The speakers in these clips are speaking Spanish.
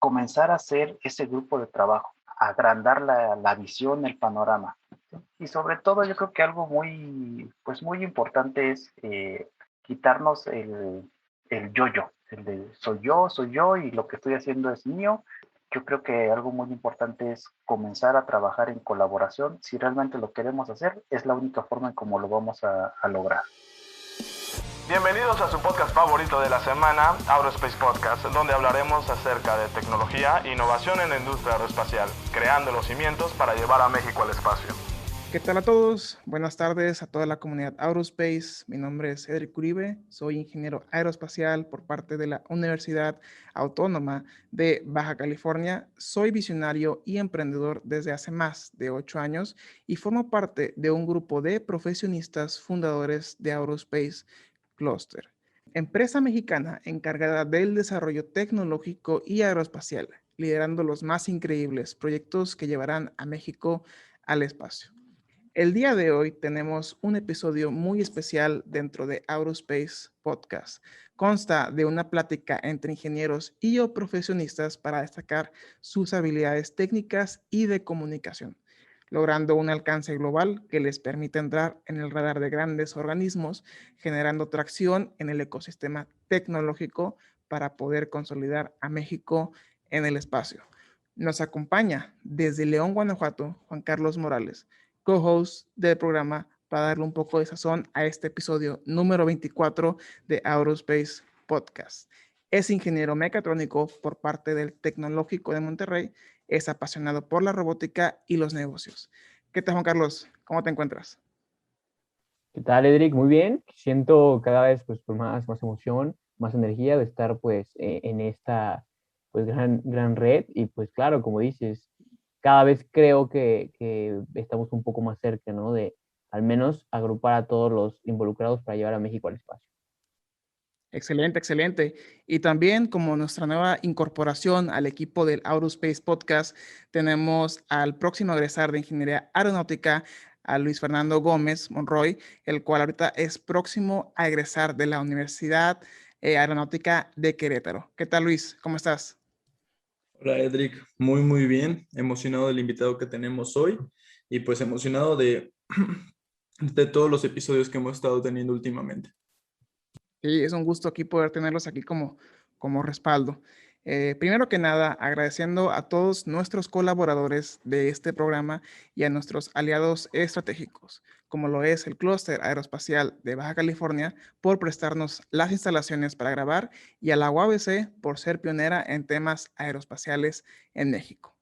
comenzar a hacer ese grupo de trabajo, agrandar la visión, el panorama. Y sobre todo yo creo que algo pues muy importante es quitarnos el yo-yo, el de soy yo y lo que estoy haciendo es mío. Yo creo que algo muy importante es comenzar a trabajar en colaboración. Si realmente lo queremos hacer, es la única forma en cómo lo vamos a lograr. Bienvenidos a su podcast favorito de la semana, Aerospace Podcast, donde hablaremos acerca de tecnología e innovación en la industria aeroespacial, creando los cimientos para llevar a México al espacio. ¿Qué tal a todos? Buenas tardes a toda la comunidad Aerospace. Mi nombre es Cedric Uribe, soy ingeniero aeroespacial por parte de la Universidad Autónoma de Baja California. Soy visionario y emprendedor desde hace más de 8 años y formo parte de un grupo de profesionistas fundadores de Aerospace Cluster, empresa mexicana encargada del desarrollo tecnológico y aeroespacial, liderando los más increíbles proyectos que llevarán a México al espacio. El día de hoy tenemos un episodio muy especial dentro de Aerospace Podcast. Consta de una plática entre ingenieros y o profesionistas para destacar sus habilidades técnicas y de comunicación, logrando un alcance global que les permite entrar en el radar de grandes organismos, generando tracción en el ecosistema tecnológico para poder consolidar a México en el espacio. Nos acompaña desde León, Guanajuato, Juan Carlos Morales, co-host del programa, para darle un poco de sazón a este episodio número 24 de Aerospace Podcast. Es ingeniero mecatrónico por parte del Tecnológico de Monterrey, es apasionado por la robótica y los negocios. ¿Qué tal, Juan Carlos? ¿Cómo te encuentras? ¿Qué tal, Edric? Muy bien. Siento cada vez pues, más emoción, más energía de estar pues en esta pues gran red y pues claro, como dices, cada vez creo que estamos un poco más cerca, ¿no? De al menos agrupar a todos los involucrados para llevar a México al espacio. Excelente, excelente. Y también como nuestra nueva incorporación al equipo del Aerospace Podcast, tenemos al próximo egresar de Ingeniería Aeronáutica, a Luis Fernando Gómez Monroy, el cual ahorita es próximo a egresar de la Universidad Aeronáutica de Querétaro. ¿Qué tal, Luis? ¿Cómo estás? Hola, Edric, muy bien, emocionado del invitado que tenemos hoy y pues emocionado de todos los episodios que hemos estado teniendo últimamente. Sí, es un gusto aquí poder tenerlos aquí como respaldo. Primero que nada, agradeciendo a todos nuestros colaboradores de este programa y a nuestros aliados estratégicos, como lo es el Clúster Aeroespacial de Baja California, por prestarnos las instalaciones para grabar, y a la UABC por ser pionera en temas aeroespaciales en México.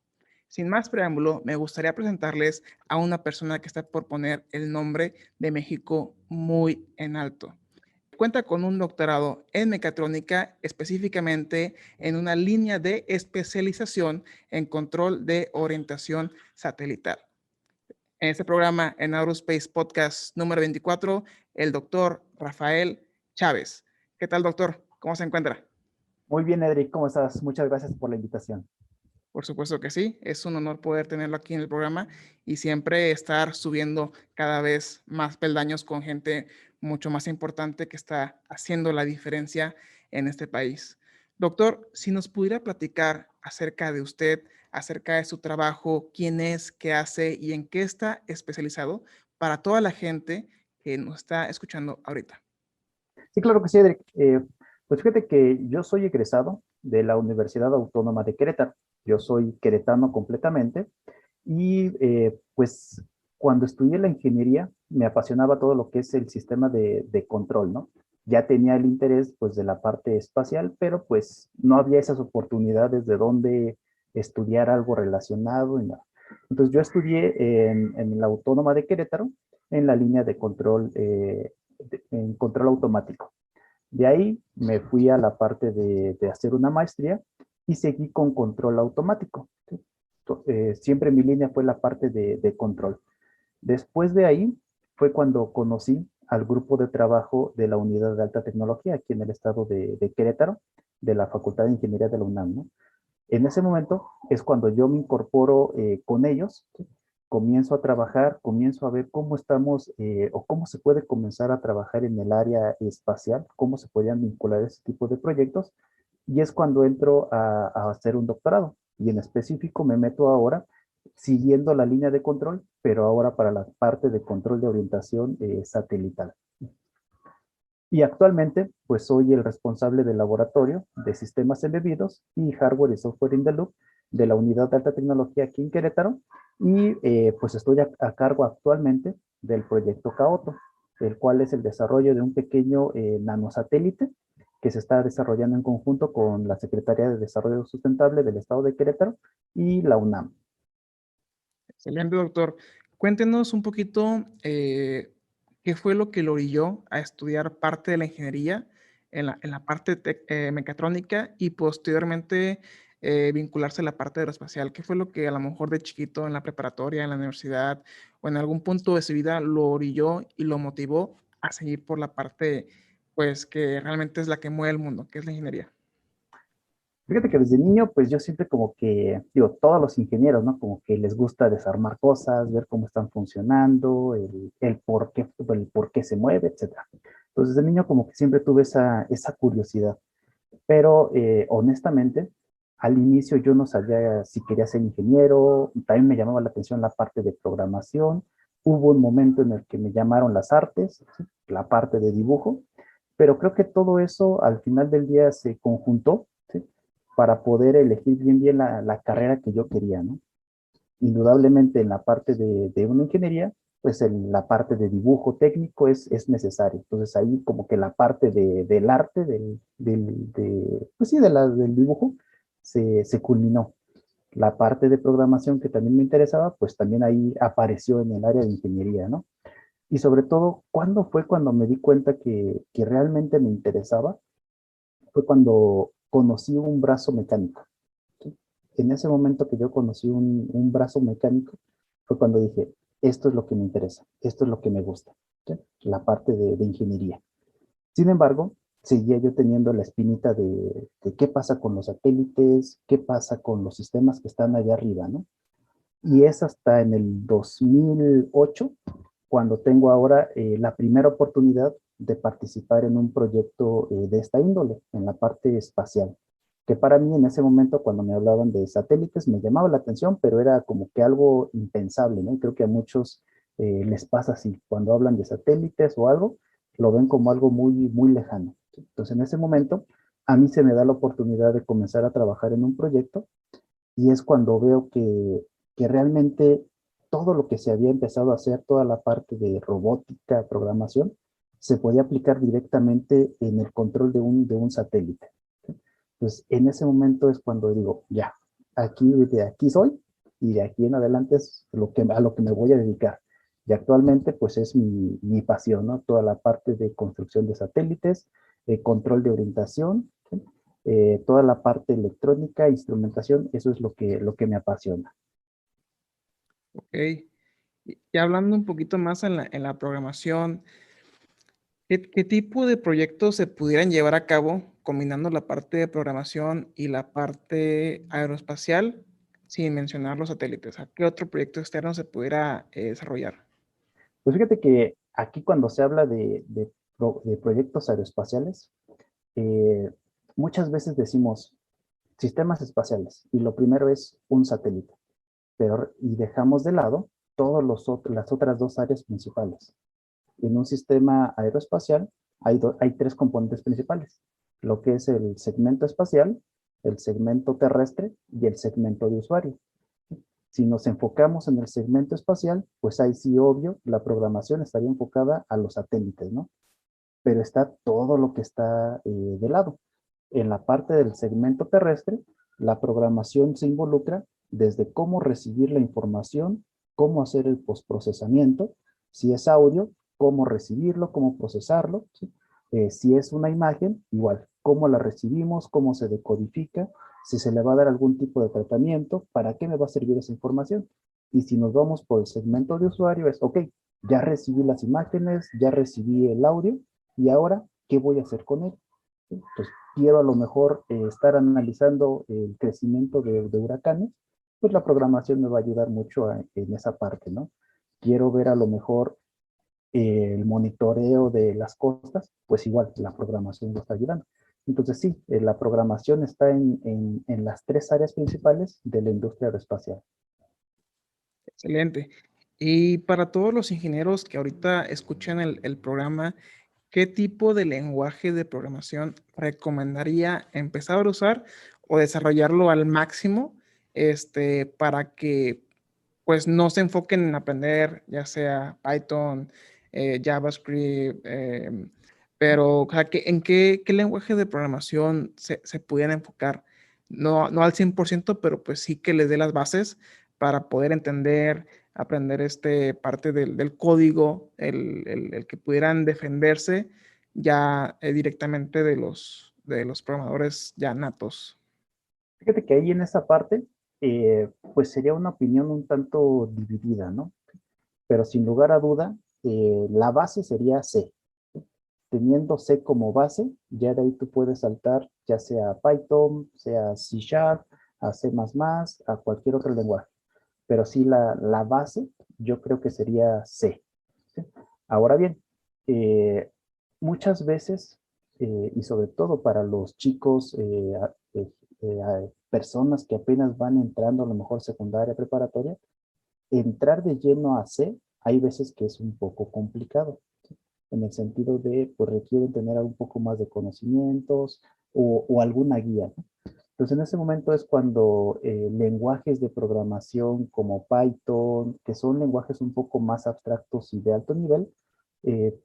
Sin más preámbulo, me gustaría presentarles a una persona que está por poner el nombre de México muy en alto. Cuenta con un doctorado en mecatrónica, específicamente en una línea de especialización en control de orientación satelital. En este programa, en Aerospace Podcast número 24, el doctor Rafael Chávez. ¿Qué tal, doctor? ¿Cómo se encuentra? Muy bien, Edric, ¿cómo estás? Muchas gracias por la invitación. Por supuesto que sí, es un honor poder tenerlo aquí en el programa y siempre estar subiendo cada vez más peldaños con gente mucho más importante que está haciendo la diferencia en este país. Doctor, si nos pudiera platicar acerca de usted, acerca de su trabajo, quién es, qué hace y en qué está especializado para toda la gente que nos está escuchando ahorita. Sí, claro que sí, Edric. Pues fíjate que yo soy egresado de la Universidad Autónoma de Querétaro. Yo soy queretano completamente y pues cuando estudié la ingeniería me apasionaba todo lo que es el sistema de control, ¿no? Ya tenía el interés pues de la parte espacial, pero pues no había esas oportunidades de donde estudiar algo relacionado y nada. Entonces yo estudié en la Autónoma de Querétaro en la línea de control, en control automático. De ahí me fui a la parte de hacer una maestría y seguí con control automático. Siempre mi línea fue la parte de control. Después de ahí fue cuando conocí al grupo de trabajo de la Unidad de Alta Tecnología aquí en el estado de Querétaro, de la Facultad de Ingeniería de la UNAM, ¿no? En ese momento es cuando yo me incorporo con ellos, ¿sí? Comienzo a trabajar, comienzo a ver cómo estamos o cómo se puede comenzar a trabajar en el área espacial, cómo se podían vincular ese tipo de proyectos y es cuando entro a hacer un doctorado. Y en específico me meto ahora siguiendo la línea de control, pero ahora para la parte de control de orientación satelital. Y actualmente, pues soy el responsable del laboratorio de sistemas embebidos y hardware y software in the loop de la unidad de alta tecnología aquí en Querétaro. Y pues estoy a cargo actualmente del proyecto Caoto, el cual es el desarrollo de un pequeño nanosatélite que se está desarrollando en conjunto con la Secretaría de Desarrollo Sustentable del Estado de Querétaro y la UNAM. Excelente, doctor. Cuéntenos un poquito qué fue lo que lo orilló a estudiar parte de la ingeniería en la parte mecatrónica y posteriormente vincularse a la parte aeroespacial. ¿Qué fue lo que a lo mejor de chiquito en la preparatoria, en la universidad o en algún punto de su vida lo orilló y lo motivó a seguir por la parte, pues, que realmente es la que mueve el mundo, que es la ingeniería? Fíjate que desde niño, pues yo siempre como que, digo, todos los ingenieros, ¿no? Como que les gusta desarmar cosas, ver cómo están funcionando, el por qué se mueve, etcétera. Entonces, desde niño como que siempre tuve esa curiosidad. Pero honestamente, al inicio yo no sabía si quería ser ingeniero, también me llamaba la atención la parte de programación. Hubo un momento en el que me llamaron las artes, ¿sí? La parte de dibujo, pero creo que todo eso al final del día se conjuntó, ¿sí? Para poder elegir bien la carrera que yo quería, ¿no? Indudablemente en la parte de una ingeniería, pues en la parte de dibujo técnico es necesario. Entonces ahí como que la parte del arte, pues sí, del dibujo, se culminó. La parte de programación que también me interesaba, pues también ahí apareció en el área de ingeniería, ¿no? Y sobre todo, ¿cuándo fue cuando me di cuenta que realmente me interesaba? Fue cuando conocí un brazo mecánico. ¿Sí? En ese momento que yo conocí un brazo mecánico, fue cuando dije, esto es lo que me interesa, esto es lo que me gusta, ¿sí? La parte de ingeniería. Sin embargo, seguía yo teniendo la espinita de qué pasa con los satélites, qué pasa con los sistemas que están allá arriba, ¿no? Y es hasta en el 2008 cuando tengo ahora la primera oportunidad de participar en un proyecto de esta índole, en la parte espacial, que para mí en ese momento cuando me hablaban de satélites me llamaba la atención, pero era como que algo impensable, ¿no? Y creo que a muchos les pasa así, cuando hablan de satélites o algo, lo ven como algo muy lejano. Entonces en ese momento a mí se me da la oportunidad de comenzar a trabajar en un proyecto y es cuando veo que realmente todo lo que se había empezado a hacer, toda la parte de robótica, programación, se podía aplicar directamente en el control de un satélite. Entonces, en ese momento es cuando digo, ya, de aquí soy y de aquí en adelante es a lo que me voy a dedicar. Y actualmente, pues es mi pasión, ¿no? Toda la parte de construcción de satélites, control de orientación, ¿sí? Toda la parte electrónica, instrumentación, eso es lo que me apasiona. Ok. Y hablando un poquito más en la programación, ¿qué tipo de proyectos se pudieran llevar a cabo combinando la parte de programación y la parte aeroespacial sin mencionar los satélites? ¿A qué otro proyecto externo se pudiera desarrollar? Pues fíjate que aquí cuando se habla de proyectos aeroespaciales, eh, muchas veces decimos sistemas espaciales y lo primero es un satélite, y dejamos de lado todas las otras dos áreas principales. En un sistema aeroespacial hay tres componentes principales, lo que es el segmento espacial, el segmento terrestre y el segmento de usuario. Si nos enfocamos en el segmento espacial, pues ahí sí, obvio, la programación estaría enfocada a los satélites, ¿no? Pero está todo lo que está de lado. En la parte del segmento terrestre, la programación se involucra desde cómo recibir la información, cómo hacer el postprocesamiento, si es audio, cómo recibirlo, cómo procesarlo, ¿sí? Si es una imagen, igual, cómo la recibimos, cómo se decodifica, si se le va a dar algún tipo de tratamiento, para qué me va a servir esa información. Y si nos vamos por el segmento de usuario, es, ok, ya recibí las imágenes, ya recibí el audio, y ahora, ¿qué voy a hacer con él? Pues quiero a lo mejor estar analizando el crecimiento de huracanes, pues la programación me va a ayudar mucho en esa parte, ¿no? Quiero ver a lo mejor el monitoreo de las costas, pues igual la programación me está ayudando. Entonces sí, la programación está en las tres áreas principales de la industria aeroespacial. Excelente. Y para todos los ingenieros que ahorita escuchan el programa, ¿qué tipo de lenguaje de programación recomendaría empezar a usar o desarrollarlo al máximo, para que pues no se enfoquen en aprender ya sea Python, JavaScript, pero o sea, ¿en qué lenguaje de programación se pudieran enfocar? No, no al 100%, pero pues sí que les dé las bases para poder entender, aprender parte del código, el que pudieran defenderse ya directamente de los programadores ya natos. Fíjate que ahí en esa parte, pues sería una opinión un tanto dividida, ¿no? Pero sin lugar a duda, la base sería C. Teniendo C como base, ya de ahí tú puedes saltar ya sea a Python, sea C Sharp, a C++, a cualquier otro lenguaje. Pero sí la base yo creo que sería C. ¿Sí? Ahora bien, eh, muchas veces, y sobre todo para los chicos, personas que apenas van entrando a lo mejor secundaria, preparatoria, entrar de lleno a C, hay veces que es un poco complicado, ¿sí? En el sentido de, pues requieren tener un poco más de conocimientos o alguna guía, ¿no? Entonces, en ese momento es cuando lenguajes de programación como Python, que son lenguajes un poco más abstractos y de alto nivel,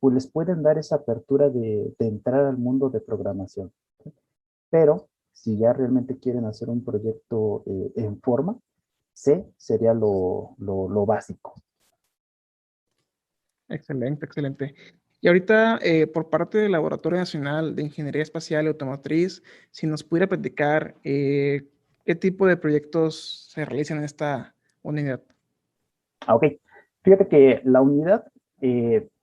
pues les pueden dar esa apertura de entrar al mundo de programación. ¿Sí? Pero si ya realmente quieren hacer un proyecto en forma, C sería lo básico. Excelente, excelente. Y ahorita, por parte del Laboratorio Nacional de Ingeniería Espacial y Automotriz, si nos pudiera platicar qué tipo de proyectos se realizan en esta unidad. Ok, fíjate que la unidad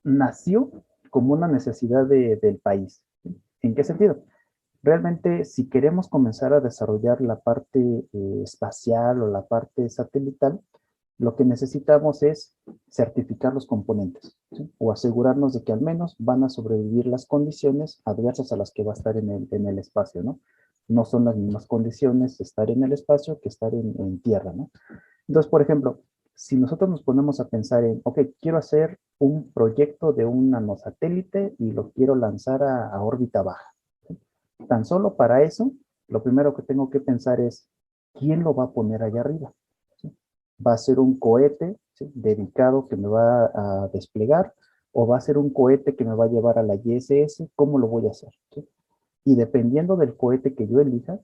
nació como una necesidad del país. ¿Sí? ¿En qué sentido? Realmente, si queremos comenzar a desarrollar la parte espacial o la parte satelital, lo que necesitamos es certificar los componentes, ¿sí? O asegurarnos de que al menos van a sobrevivir las condiciones adversas a las que va a estar en el espacio, ¿no? No son las mismas condiciones estar en el espacio que estar en tierra, ¿no? Entonces, por ejemplo, si nosotros nos ponemos a pensar en, ok, quiero hacer un proyecto de un nanosatélite y lo quiero lanzar a órbita baja. ¿Sí? Tan solo para eso, lo primero que tengo que pensar es, ¿quién lo va a poner allá arriba? ¿Sí? ¿Va a ser un cohete, ¿sí?, dedicado que me va a desplegar? ¿O va a ser un cohete que me va a llevar a la ISS? ¿Cómo lo voy a hacer? ¿Sí? Y dependiendo del cohete que yo elija,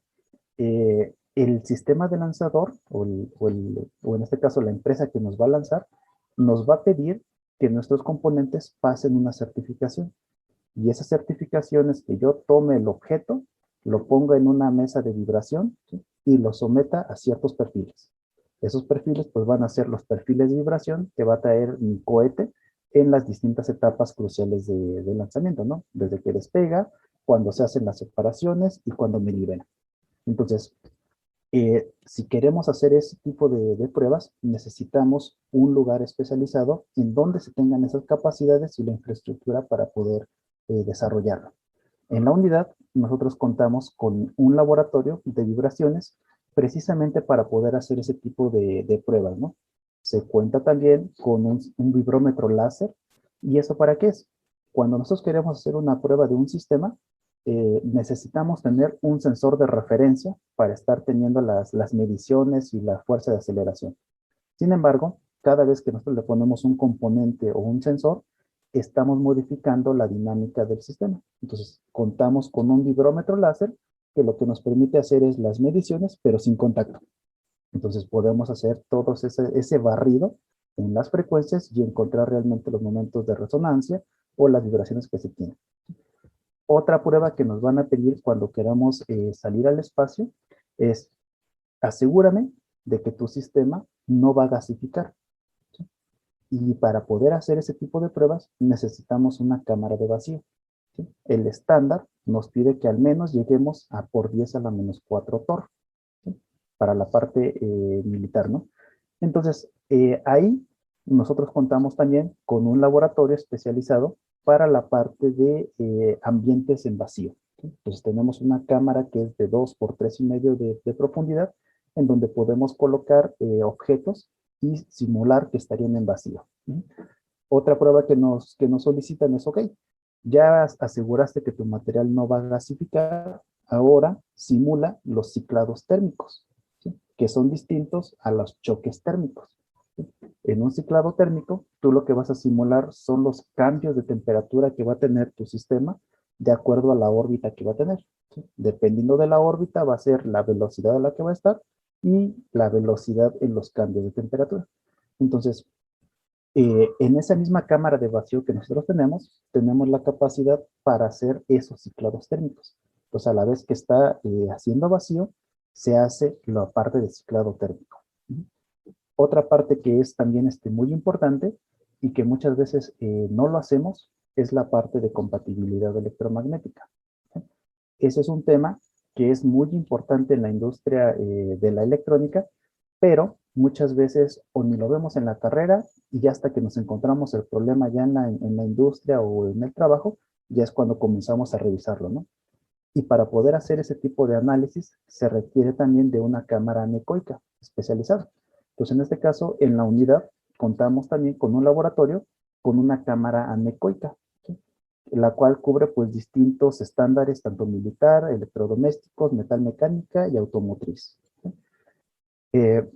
el sistema de lanzador o en este caso la empresa que nos va a lanzar, nos va a pedir que nuestros componentes pasen una certificación. Y esa certificación es que yo tome el objeto, lo ponga en una mesa de vibración, ¿sí?, y lo someta a ciertos perfiles. Esos perfiles pues van a ser los perfiles de vibración que va a traer mi cohete en las distintas etapas cruciales de lanzamiento, ¿no? Desde que despega, cuando se hacen las separaciones y cuando me libera. Entonces, si queremos hacer ese tipo de pruebas, necesitamos un lugar especializado en donde se tengan esas capacidades y la infraestructura para poder desarrollarlo. En la unidad, nosotros contamos con un laboratorio de vibraciones precisamente para poder hacer ese tipo de pruebas, ¿no? Se cuenta también con un vibrómetro láser. ¿Y eso para qué es? Cuando nosotros queremos hacer una prueba de un sistema, necesitamos tener un sensor de referencia para estar teniendo las mediciones y la fuerza de aceleración. Sin embargo, cada vez que nosotros le ponemos un componente o un sensor, estamos modificando la dinámica del sistema. Entonces, contamos con un vibrómetro láser que lo que nos permite hacer es las mediciones, pero sin contacto. Entonces, podemos hacer todo ese barrido en las frecuencias y encontrar realmente los momentos de resonancia o las vibraciones que se tienen. Otra prueba que nos van a pedir cuando queramos salir al espacio es asegúrame de que tu sistema no va a gasificar. ¿Sí? Y para poder hacer ese tipo de pruebas necesitamos una cámara de vacío. ¿Sí? El estándar nos pide que al menos lleguemos a por 10 a la menos 4 torr, ¿sí?, para la parte militar, ¿no? Entonces, ahí nosotros contamos también con un laboratorio especializado para la parte de ambientes en vacío. ¿sí? Entonces tenemos una cámara que es de 2 por 3,5 de profundidad, en donde podemos colocar objetos y simular que estarían en vacío. ¿Sí? Otra prueba que nos solicitan es, ok, ya aseguraste que tu material no va a gasificar, ahora simula los ciclados térmicos, ¿sí? Que son distintos a los choques térmicos. ¿Sí? En un ciclado térmico, tú lo que vas a simular son los cambios de temperatura que va a tener tu sistema de acuerdo a la órbita que va a tener. ¿Sí? Dependiendo de la órbita, va a ser la velocidad a la que va a estar y la velocidad en los cambios de temperatura. Entonces, en esa misma cámara de vacío que nosotros tenemos la capacidad para hacer esos ciclados térmicos. Pues a la vez que está haciendo vacío, se hace la parte de ciclado térmico. Otra parte que es también muy importante y que muchas veces no lo hacemos es la parte de compatibilidad electromagnética. Ese es un tema que es muy importante en la industria de la electrónica, pero muchas veces o ni lo vemos en la carrera y ya hasta que nos encontramos el problema ya en la industria o en el trabajo, ya es cuando comenzamos a revisarlo, ¿no? Y para poder hacer ese tipo de análisis se requiere también de una cámara anecoica especializada. Entonces, en este caso, en la unidad contamos también con un laboratorio con una cámara anecoica, ¿sí? La cual cubre pues distintos estándares, tanto militar, electrodomésticos, metalmecánica y automotriz. ¿Sí? Eh,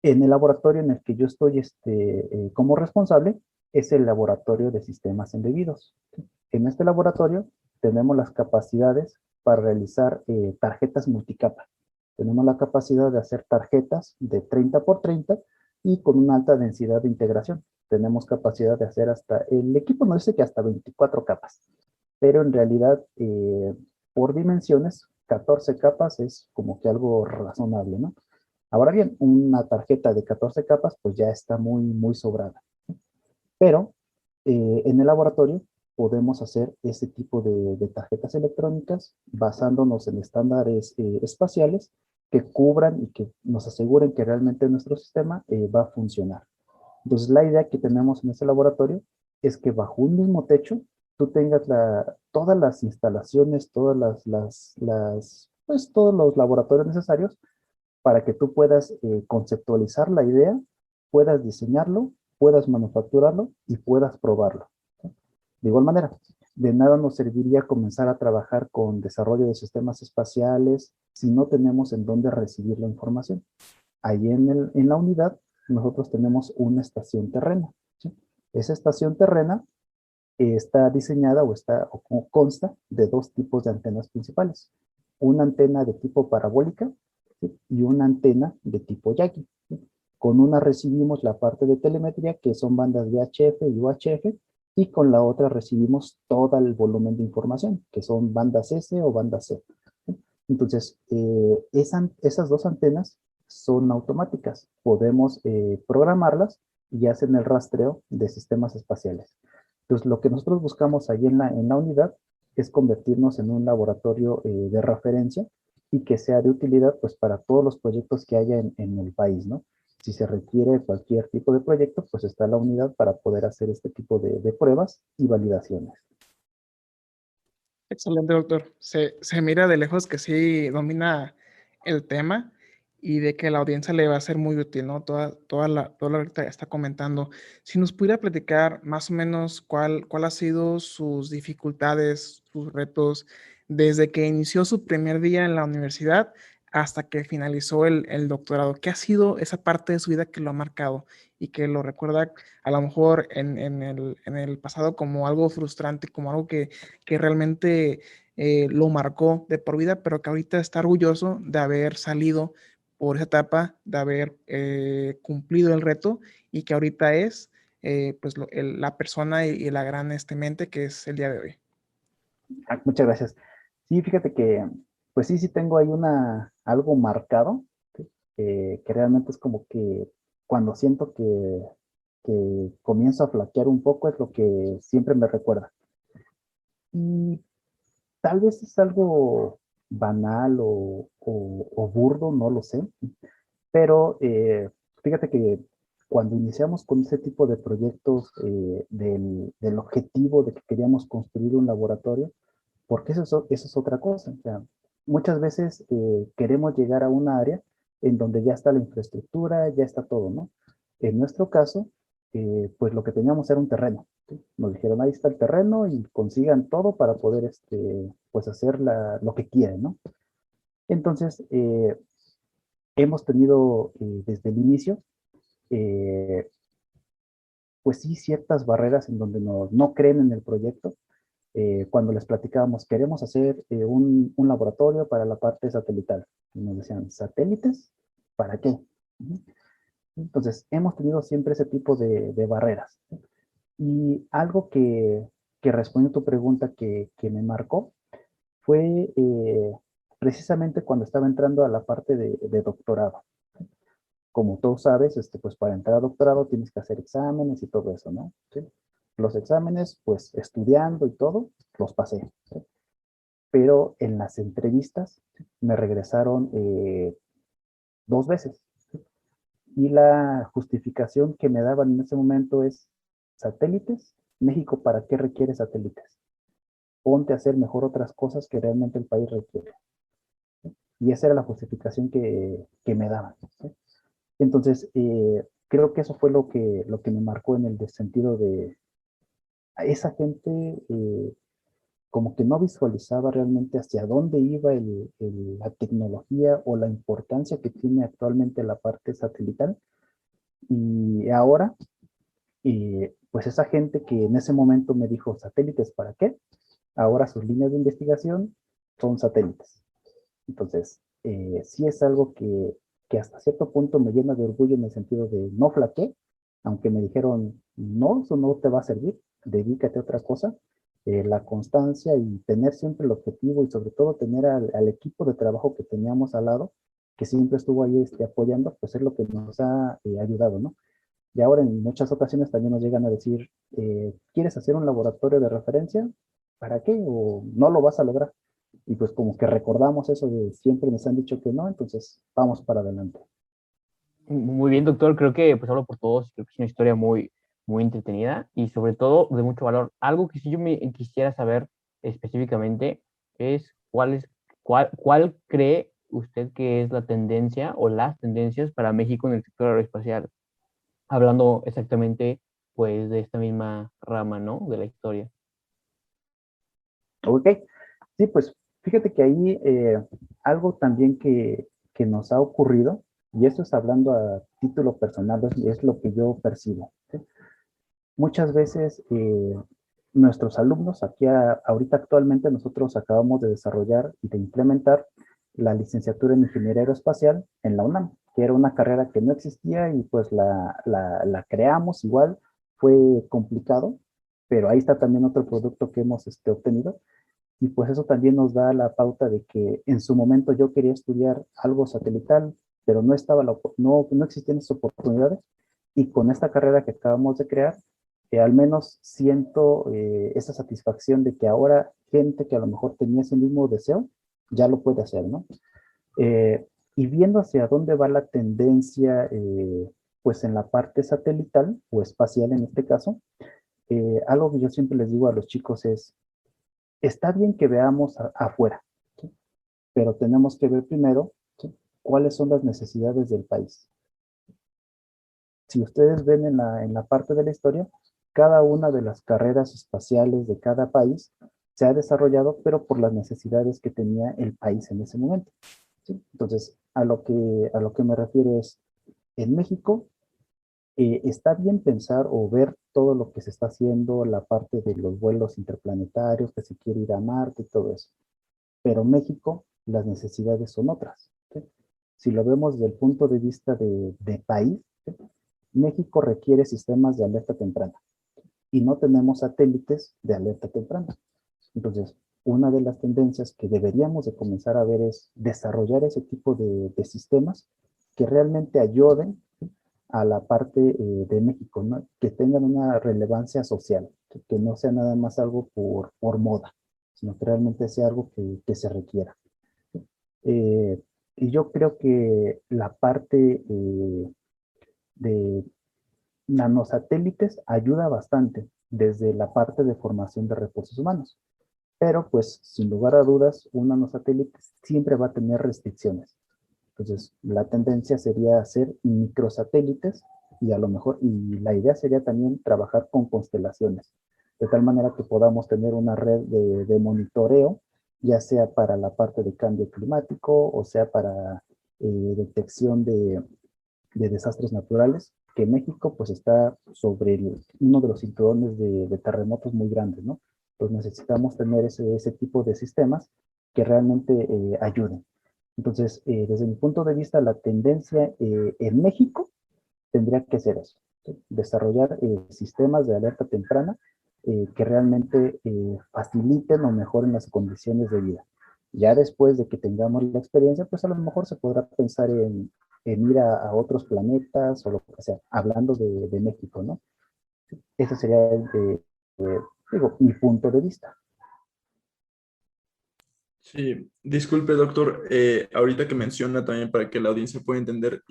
en el laboratorio en el que yo estoy como responsable es el laboratorio de sistemas embebidos. ¿Sí? En este laboratorio tenemos las capacidades para realizar tarjetas multicapa. Tenemos la capacidad de hacer tarjetas de 30 por 30 y con una alta densidad de integración. Tenemos capacidad de hacer el equipo nos dice que hasta 24 capas, pero en realidad por dimensiones, 14 capas es como que algo razonable, ¿no? Ahora bien, una tarjeta de 14 capas pues ya está muy, muy sobrada. Pero en el laboratorio podemos hacer ese tipo de tarjetas electrónicas basándonos en estándares espaciales que cubran y que nos aseguren que realmente nuestro sistema va a funcionar. Entonces, la idea que tenemos en este laboratorio es que bajo un mismo techo tú tengas todas las instalaciones, pues, todos los laboratorios necesarios para que tú puedas conceptualizar la idea, puedas diseñarlo, puedas manufacturarlo y puedas probarlo. ¿Sí? De igual manera, de nada nos serviría comenzar a trabajar con desarrollo de sistemas espaciales si no tenemos en dónde recibir la información. Ahí en la unidad nosotros tenemos una estación terrena. ¿Sí? Esa estación terrena está diseñada o consta de dos tipos de antenas principales. Una antena de tipo parabólica, ¿sí? Y una antena de tipo Yagi. ¿Sí? Con una recibimos la parte de telemetría, que son bandas VHF y UHF, y con la otra recibimos todo el volumen de información, que son bandas S o bandas C. ¿Sí? Entonces, esas dos antenas son automáticas. Podemos programarlas y hacen el rastreo de sistemas espaciales. Entonces, lo que nosotros buscamos ahí en la unidad es convertirnos en un laboratorio de referencia y que sea de utilidad pues para todos los proyectos que haya en el país, ¿no? Si se requiere cualquier tipo de proyecto, pues está la unidad para poder hacer este tipo de pruebas y validaciones. Excelente, doctor. Se mira de lejos que sí domina el tema y de que la audiencia le va a ser muy útil, ¿no? Toda la que está comentando. Si nos pudiera platicar más o menos cuál ha sido sus dificultades, sus retos, desde que inició su primer día en la universidad hasta que finalizó el doctorado. ¿Qué ha sido esa parte de su vida que lo ha marcado y que lo recuerda a lo mejor en el pasado como algo frustrante, como algo que realmente lo marcó de por vida, pero que ahorita está orgulloso de haber salido por esa etapa, de haber cumplido el reto y que ahorita es pues la persona y la gran mente que es el día de hoy? Muchas gracias. Sí, fíjate que, pues sí tengo ahí algo marcado, ¿sí? Que realmente es como que cuando siento que comienzo a flaquear un poco es lo que siempre me recuerda. Y tal vez es algo banal o burdo, no lo sé, pero fíjate que cuando iniciamos con ese tipo de proyectos del objetivo de que queríamos construir un laboratorio, porque eso es otra cosa. O sea, muchas veces queremos llegar a una área en donde ya está la infraestructura, ya está todo, ¿no? En nuestro caso, pues lo que teníamos era un terreno. ¿Sí? Nos dijeron, ahí está el terreno y consigan todo para poder, pues hacer lo que quieren, ¿no? Entonces, hemos tenido desde el inicio, eh, pues sí, ciertas barreras en donde no creen en el proyecto. Cuando les platicábamos, queremos hacer un laboratorio para la parte satelital. Y nos decían, ¿satélites? ¿Para qué? Ujú. Entonces, hemos tenido siempre ese tipo de barreras. Y algo que respondió a tu pregunta que me marcó fue precisamente cuando estaba entrando a la parte de doctorado. Como tú sabes, pues para entrar a doctorado tienes que hacer exámenes y todo eso, ¿no? ¿Sí? Los exámenes, pues estudiando y todo, los pasé. ¿Sí? Pero en las entrevistas me regresaron 2 veces. ¿Sí? Y la justificación que me daban en ese momento es, satélites, México, ¿para qué requiere satélites? Ponte a hacer mejor otras cosas que realmente el país requiere. Y esa era la justificación que me daban. ¿Sí? Entonces, creo que eso fue lo que me marcó en el sentido de a esa gente como que no visualizaba realmente hacia dónde iba la tecnología o la importancia que tiene actualmente la parte satelital. Y ahora, pues esa gente que en ese momento me dijo, ¿satélites para qué? Ahora sus líneas de investigación son satélites. Entonces, sí es algo que hasta cierto punto me llena de orgullo en el sentido de no flaqueé, aunque me dijeron, no, eso no te va a servir, dedícate a otra cosa. La constancia y tener siempre el objetivo y sobre todo tener al equipo de trabajo que teníamos al lado, que siempre estuvo ahí apoyando, pues es lo que nos ha ayudado, ¿no? Y ahora en muchas ocasiones también nos llegan a decir, ¿quieres hacer un laboratorio de referencia? ¿Para qué? ¿O no lo vas a lograr? Y pues como que recordamos eso de siempre nos han dicho que no, entonces vamos para adelante. Muy bien, doctor. Creo que pues hablo por todos. Creo que es una historia muy, muy entretenida y sobre todo de mucho valor. Algo que sí yo me quisiera saber específicamente es cuál cree usted que es la tendencia o las tendencias para México en el sector aeroespacial, hablando exactamente pues de esta misma rama, ¿no? De la historia. Ok, sí, pues fíjate que ahí algo también que nos ha ocurrido, y esto es hablando a título personal, es lo que yo percibo. ¿Sí? Muchas veces nuestros alumnos, ahorita actualmente nosotros acabamos de desarrollar y de implementar la licenciatura en Ingeniería Aeroespacial en la UNAM, que era una carrera que no existía y pues la creamos igual, fue complicado, pero ahí está también otro producto que hemos obtenido y pues eso también nos da la pauta de que en su momento yo quería estudiar algo satelital, pero no existían esas oportunidades. Y con esta carrera que acabamos de crear, al menos siento esa satisfacción de que ahora gente que a lo mejor tenía ese mismo deseo, ya lo puede hacer, ¿no? Y viendo hacia dónde va la tendencia, pues en la parte satelital o espacial en este caso, algo que yo siempre les digo a los chicos es, está bien que veamos afuera, ¿sí? Pero tenemos que ver primero, ¿sí? Cuáles son las necesidades del país. Si ustedes ven en la parte de la historia, cada una de las carreras espaciales de cada país se ha desarrollado, pero por las necesidades que tenía el país en ese momento. ¿Sí? Entonces, a lo que me refiero es, en México está bien pensar o ver todo lo que se está haciendo, la parte de los vuelos interplanetarios, que se quiere ir a Marte y todo eso. Pero México, las necesidades son otras. ¿Sí? Si lo vemos desde el punto de vista de país, ¿sí? México requiere sistemas de alerta temprana y no tenemos satélites de alerta temprana. Entonces, una de las tendencias que deberíamos de comenzar a ver es desarrollar ese tipo de sistemas que realmente ayuden, ¿sí? A la parte de México, ¿no? Que tengan una relevancia social, que no sea nada más algo por moda, sino que realmente sea algo que se requiera. Eh, y yo creo que la parte de nanosatélites ayuda bastante desde la parte de formación de recursos humanos. pero pues sin lugar a dudas, un nanosatélite siempre va a tener restricciones. Entonces, la tendencia sería hacer microsatélites y a lo mejor, y la idea sería también trabajar con constelaciones, de tal manera que podamos tener una red de monitoreo, ya sea para la parte de cambio climático o sea para detección de desastres naturales, que México pues está sobre uno de los cinturones de terremotos muy grandes, ¿no? Entonces necesitamos tener ese tipo de sistemas que realmente ayuden. Entonces, desde mi punto de vista, la tendencia en México tendría que ser eso, ¿sí? Desarrollar sistemas de alerta temprana que realmente faciliten o mejoren las condiciones de vida. Ya después de que tengamos la experiencia, pues a lo mejor se podrá pensar en ir a otros planetas o lo que sea, hablando de México, ¿no? Ese sería, digo, mi punto de vista. Sí, disculpe, doctor, ahorita que menciona también para que la audiencia pueda entender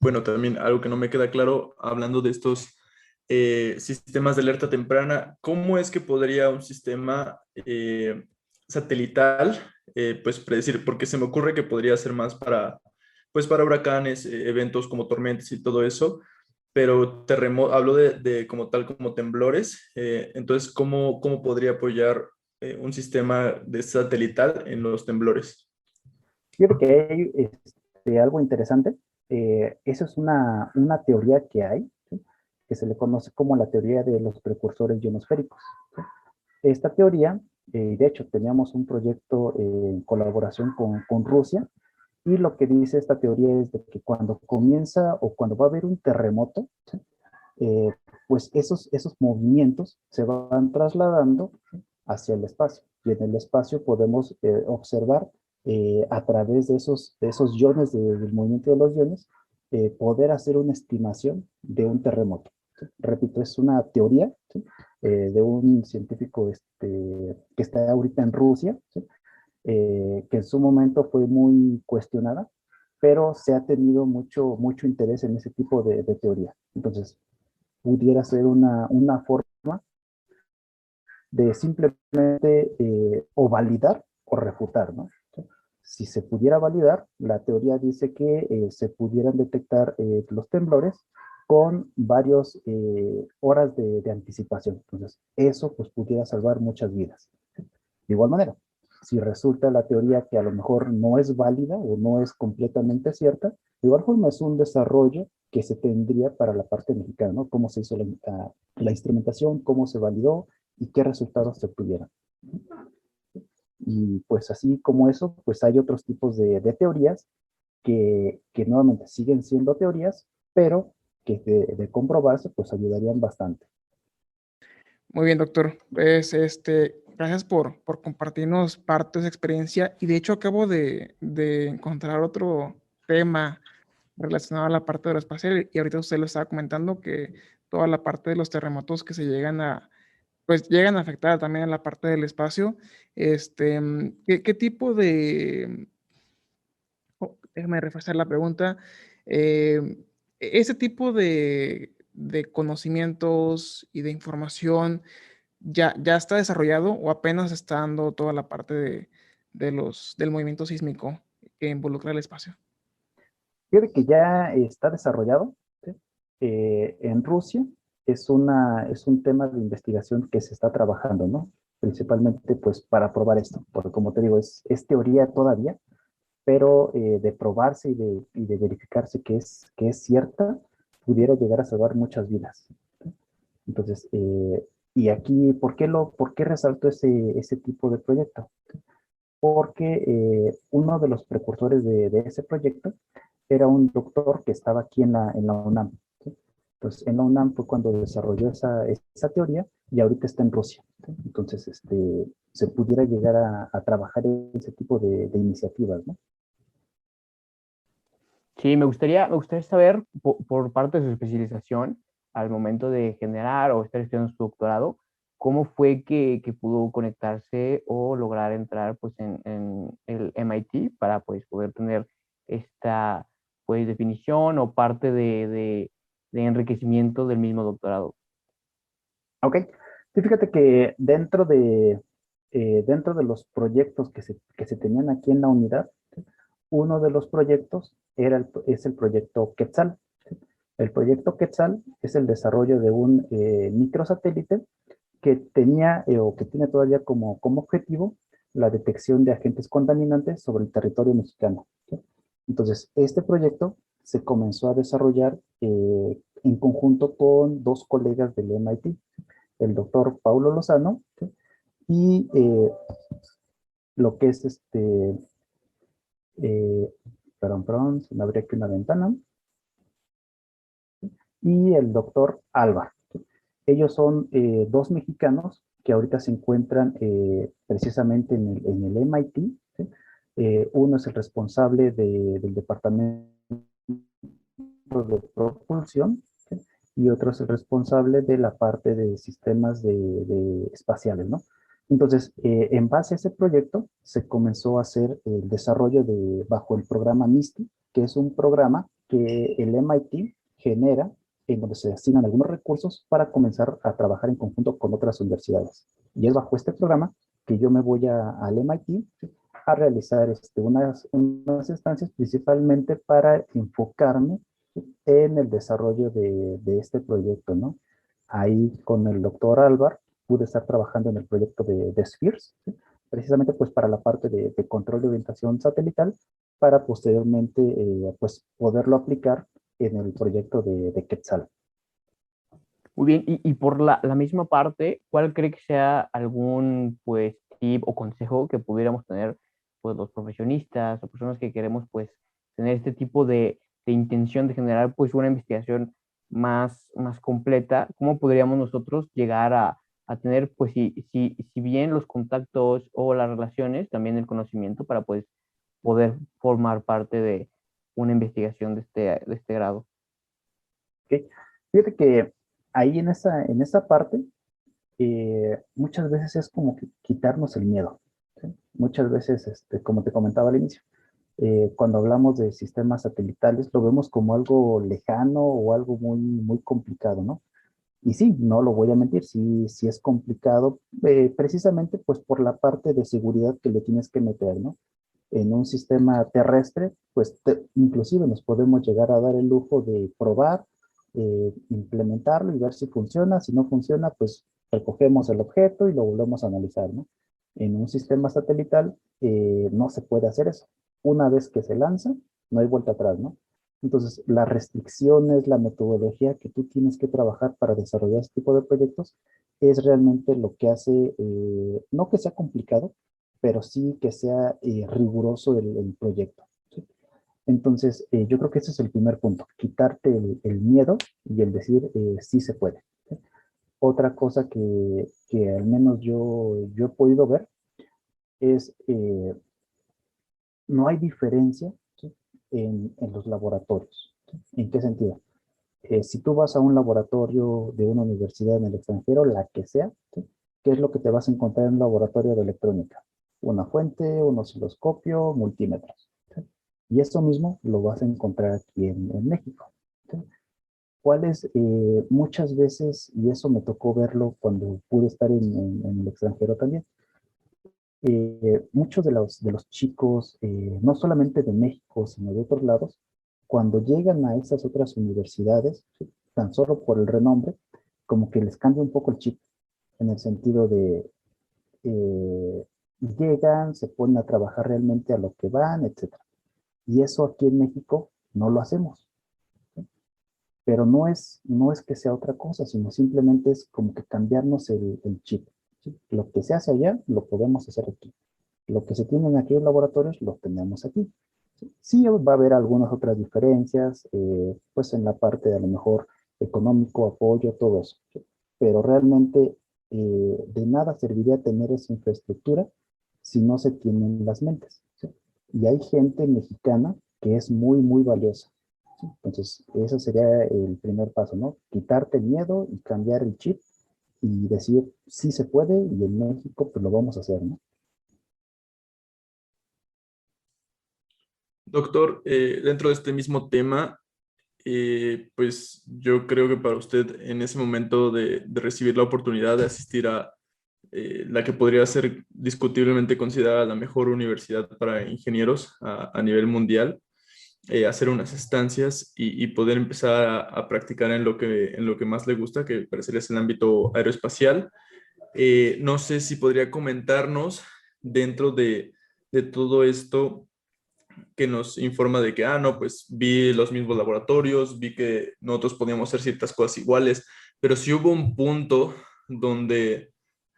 bueno, también algo que no me queda claro, hablando de estos sistemas de alerta temprana, ¿cómo es que podría un sistema satelital, pues predecir? Porque se me ocurre que podría ser más para, pues para huracanes, eventos como tormentas y todo eso, pero hablo de como tal, como temblores, entonces, ¿cómo podría apoyar un sistema de satelital en los temblores? Yo creo que hay algo interesante. Eso es una teoría que hay, ¿sí? Que se le conoce como la teoría de los precursores ionosféricos, ¿sí? Esta teoría, de hecho, teníamos un proyecto en colaboración con Rusia, y lo que dice esta teoría es de que cuando comienza o cuando va a haber un terremoto, ¿sí? eh, pues esos movimientos se van trasladando hacia el espacio. Y en el espacio podemos observar a través de esos iones, del movimiento de los iones, poder hacer una estimación de un terremoto, ¿sí? Repito, es una teoría, ¿sí? De un científico que está ahorita en Rusia, ¿sí? Que en su momento fue muy cuestionada, pero se ha tenido mucho interés en ese tipo de teoría. Entonces, pudiera ser una forma de simplemente o validar o refutar, ¿no? Si se pudiera validar, la teoría dice que se pudieran detectar los temblores con varias horas de anticipación. Entonces, eso pues pudiera salvar muchas vidas. De igual manera, si resulta la teoría que a lo mejor no es válida o no es completamente cierta, de igual forma es un desarrollo que se tendría para la parte mexicana, ¿no? Cómo se hizo la instrumentación, cómo se validó y qué resultados se obtuvieron. Y pues así como eso, pues hay otros tipos de teorías que nuevamente siguen siendo teorías, pero que de comprobarse, pues ayudarían bastante. Muy bien, doctor. Pues, gracias por compartirnos parte de su experiencia. Y de hecho, acabo de encontrar otro tema relacionado a la parte aeroespacial. Y ahorita usted lo estaba comentando que toda la parte de los terremotos que se llegan a afectar también a la parte del espacio. ¿Qué tipo de, déjame refrescar la pregunta. Ese tipo de conocimientos y de información ya está desarrollado o apenas está dando toda la parte del movimiento sísmico que involucra el espacio. Fíjate que ya está desarrollado, ¿sí? En Rusia es un tema de investigación que se está trabajando, ¿no? Principalmente pues para probar esto, porque como te digo, es teoría todavía, pero de probarse y de verificarse que es cierta, pudiera llegar a salvar muchas vidas. Entonces, y aquí, ¿por qué resalto ese tipo de proyecto? Porque uno de los precursores de ese proyecto era un doctor que estaba aquí en la UNAM, ¿sí? Entonces, en la UNAM fue cuando desarrolló esa teoría y ahorita está en Rusia, ¿sí? Entonces, se pudiera llegar a trabajar en ese tipo de iniciativas, ¿no? Sí, me gustaría saber por parte de su especialización, al momento de generar o estar estudiando su doctorado, cómo fue que pudo conectarse o lograr entrar pues en el MIT para pues poder tener esta pues definición o parte de enriquecimiento del mismo doctorado. Ok. Sí, fíjate que dentro dentro de los proyectos que se tenían aquí en la unidad, uno de los proyectos es el proyecto Quetzal. El proyecto Quetzal es el desarrollo de un microsatélite que tenía o que tiene todavía como objetivo la detección de agentes contaminantes sobre el territorio mexicano. ¿Sí? Entonces, este proyecto se comenzó a desarrollar en conjunto con dos colegas del MIT, el doctor Paulo Lozano, ¿sí? Y lo que es eh, perdón, se me abrió aquí una ventana, y el doctor Alba. Ellos son dos mexicanos que ahorita se encuentran precisamente en el MIT. ¿Sí? Uno es el responsable del departamento de propulsión, ¿sí? Y otro es el responsable de la parte de sistemas de espaciales, ¿no? Entonces, en base a ese proyecto, se comenzó a hacer el desarrollo bajo el programa MISTI, que es un programa que el MIT genera en donde se asignan algunos recursos para comenzar a trabajar en conjunto con otras universidades. Y es bajo este programa que yo me voy al MIT a realizar unas estancias principalmente para enfocarme en el desarrollo de este proyecto, ¿no? Ahí con el doctor Álvar pude estar trabajando en el proyecto de Spheres, ¿sí? Precisamente pues para la parte de control de orientación satelital, para posteriormente pues poderlo aplicar en el proyecto de Quetzal. Muy bien, y por la misma parte, ¿cuál cree que sea algún pues tip o consejo que pudiéramos tener pues los profesionistas o personas que queremos pues tener este tipo de intención de generar pues una investigación más completa? ¿Cómo podríamos nosotros llegar a tener pues si bien los contactos o las relaciones, también el conocimiento para pues poder formar parte de una investigación de este grado? ¿Okay? Fíjate que ahí en esa parte muchas veces es como que quitarnos el miedo. ¿Sí? Muchas veces, como te comentaba al inicio, cuando hablamos de sistemas satelitales lo vemos como algo lejano o algo muy complicado, ¿no? Y sí, no lo voy a mentir, sí es complicado, precisamente pues por la parte de seguridad que le tienes que meter, ¿no? En un sistema terrestre, pues inclusive nos podemos llegar a dar el lujo de probar, implementarlo y ver si funciona. Si no funciona, pues recogemos el objeto y lo volvemos a analizar, ¿no? En un sistema satelital no se puede hacer eso. Una vez que se lanza, no hay vuelta atrás, ¿no? Entonces, las restricciones, la metodología que tú tienes que trabajar para desarrollar este tipo de proyectos es realmente lo que hace, no que sea complicado, pero sí que sea riguroso el proyecto. ¿Sí? Entonces, yo creo que ese es el primer punto, quitarte el miedo y el decir sí se puede. ¿Sí? Otra cosa que al menos yo he podido ver es no hay diferencia, ¿sí? En los laboratorios. ¿Sí? ¿En qué sentido? Si tú vas a un laboratorio de una universidad en el extranjero, la que sea, ¿sí? ¿Qué es lo que te vas a encontrar en un laboratorio de electrónica? Una fuente, un osciloscopio, multímetros. ¿Sí? Y eso mismo lo vas a encontrar aquí en México. ¿Sí? ¿Cuáles muchas veces, y eso me tocó verlo cuando pude estar en el extranjero también, muchos de los chicos, no solamente de México, sino de otros lados, cuando llegan a esas otras universidades, ¿sí? Tan solo por el renombre, como que les cambia un poco el chip, en el sentido de llegan, se ponen a trabajar realmente a lo que van, etcétera. Y eso aquí en México no lo hacemos. ¿Sí? Pero no es que sea otra cosa, sino simplemente es como que cambiarnos el chip. ¿Sí? Lo que se hace allá, lo podemos hacer aquí. Lo que se tiene en aquellos laboratorios, lo tenemos aquí. Sí, sí va a haber algunas otras diferencias, pues en la parte de a lo mejor económico, apoyo, todo eso. ¿Sí? Pero realmente de nada serviría tener esa infraestructura si no se tienen las mentes. ¿Sí? Y hay gente mexicana que es muy valiosa. ¿Sí? Entonces, ese sería el primer paso, ¿no? Quitarte el miedo y cambiar el chip y decir, sí se puede y en México pues lo vamos a hacer, ¿no? Doctor, dentro de este mismo tema, pues yo creo que para usted en ese momento de recibir la oportunidad de asistir la que podría ser discutiblemente considerada la mejor universidad para ingenieros a nivel mundial, hacer unas estancias y poder empezar a practicar en lo que más le gusta, que parecería es el ámbito aeroespacial. No sé si podría comentarnos dentro de todo esto que nos informa de que, no, pues vi los mismos laboratorios, vi que nosotros podíamos hacer ciertas cosas iguales, pero si hubo un punto donde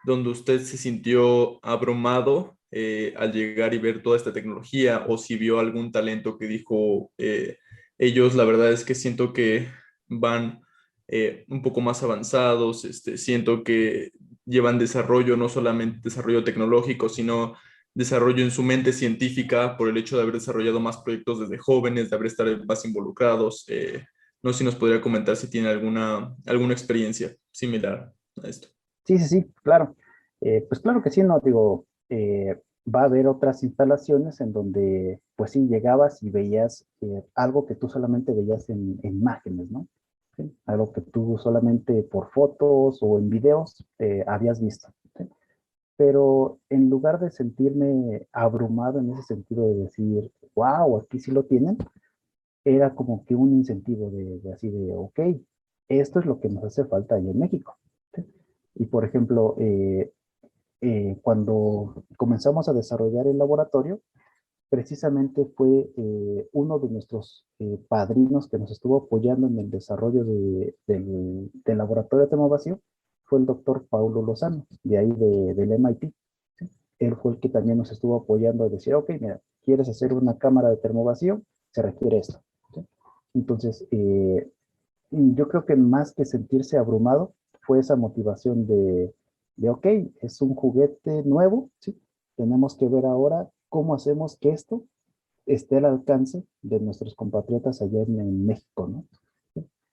usted se sintió abrumado al llegar y ver toda esta tecnología, o si vio algún talento que dijo, ellos la verdad es que siento que van un poco más avanzados, siento que llevan desarrollo, no solamente desarrollo tecnológico, sino desarrollo en su mente científica por el hecho de haber desarrollado más proyectos desde jóvenes, de haber estado más involucrados. No sé si nos podría comentar si tiene alguna experiencia similar a esto. Sí, sí, sí, claro. Pues claro que sí, no, digo, va a haber otras instalaciones en donde, pues sí, llegabas y veías algo que tú solamente veías en imágenes, ¿no? ¿Sí? Algo que tú solamente por fotos o en videos habías visto. ¿Sí? Pero en lugar de sentirme abrumado en ese sentido de decir, wow, aquí sí lo tienen, era como que un incentivo de así de, ok, esto es lo que nos hace falta ahí en México. ¿Sí? Y por ejemplo, cuando comenzamos a desarrollar el laboratorio, precisamente fue uno de nuestros padrinos que nos estuvo apoyando en el desarrollo del laboratorio de termovacío, fue el doctor Paulo Lozano, de ahí del MIT. ¿Sí? Él fue el que también nos estuvo apoyando a decir, ok, mira, ¿quieres hacer una cámara de termovacío? Se requiere esto. ¿Sí? Entonces, yo creo que más que sentirse abrumado, fue esa motivación ok, es un juguete nuevo, ¿sí? Tenemos que ver ahora cómo hacemos que esto esté al alcance de nuestros compatriotas allá en México, ¿no?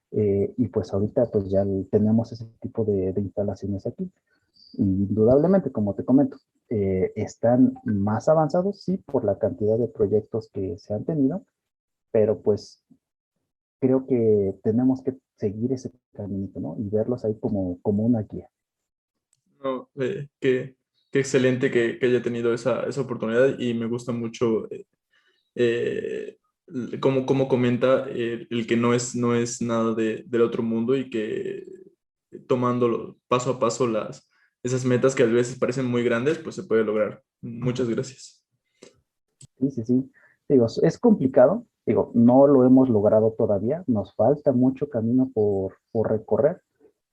Y pues ahorita pues ya tenemos ese tipo de instalaciones aquí. Indudablemente, como te comento, están más avanzados, sí, por la cantidad de proyectos que se han tenido, pero pues creo que tenemos que seguir ese caminito, ¿no? Y verlos ahí como una guía. No, qué excelente que haya tenido esa oportunidad, y me gusta mucho eh, como comenta, el que no es nada del otro mundo, y que tomándolo paso a paso esas metas que a veces parecen muy grandes, pues se puede lograr. Muchas gracias. Sí, sí, sí. Digo, es complicado. Digo, no lo hemos logrado todavía. Nos falta mucho camino por recorrer,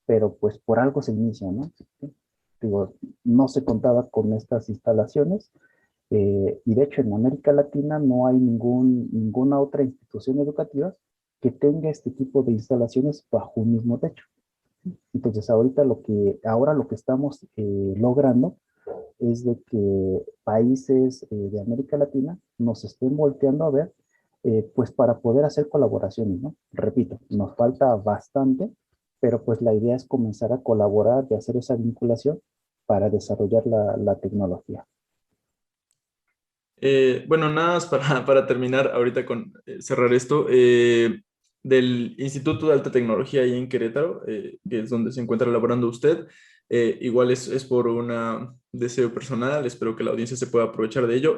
pero pues por algo se inicia, ¿no? Sí. Digo, no se contaba con estas instalaciones. Y de hecho en América Latina no hay ninguna otra institución educativa que tenga este tipo de instalaciones bajo un mismo techo. Entonces ahora lo que estamos logrando es de que países de América Latina nos estén volteando a ver, pues para poder hacer colaboraciones, ¿no? Repito, nos falta bastante, pero pues la idea es comenzar a colaborar y hacer esa vinculación para desarrollar la tecnología. Bueno, nada más para terminar ahorita con cerrar esto, del Instituto de Alta Tecnología ahí en Querétaro, que es donde se encuentra laborando usted. Igual es por un deseo personal, espero que la audiencia se pueda aprovechar de ello.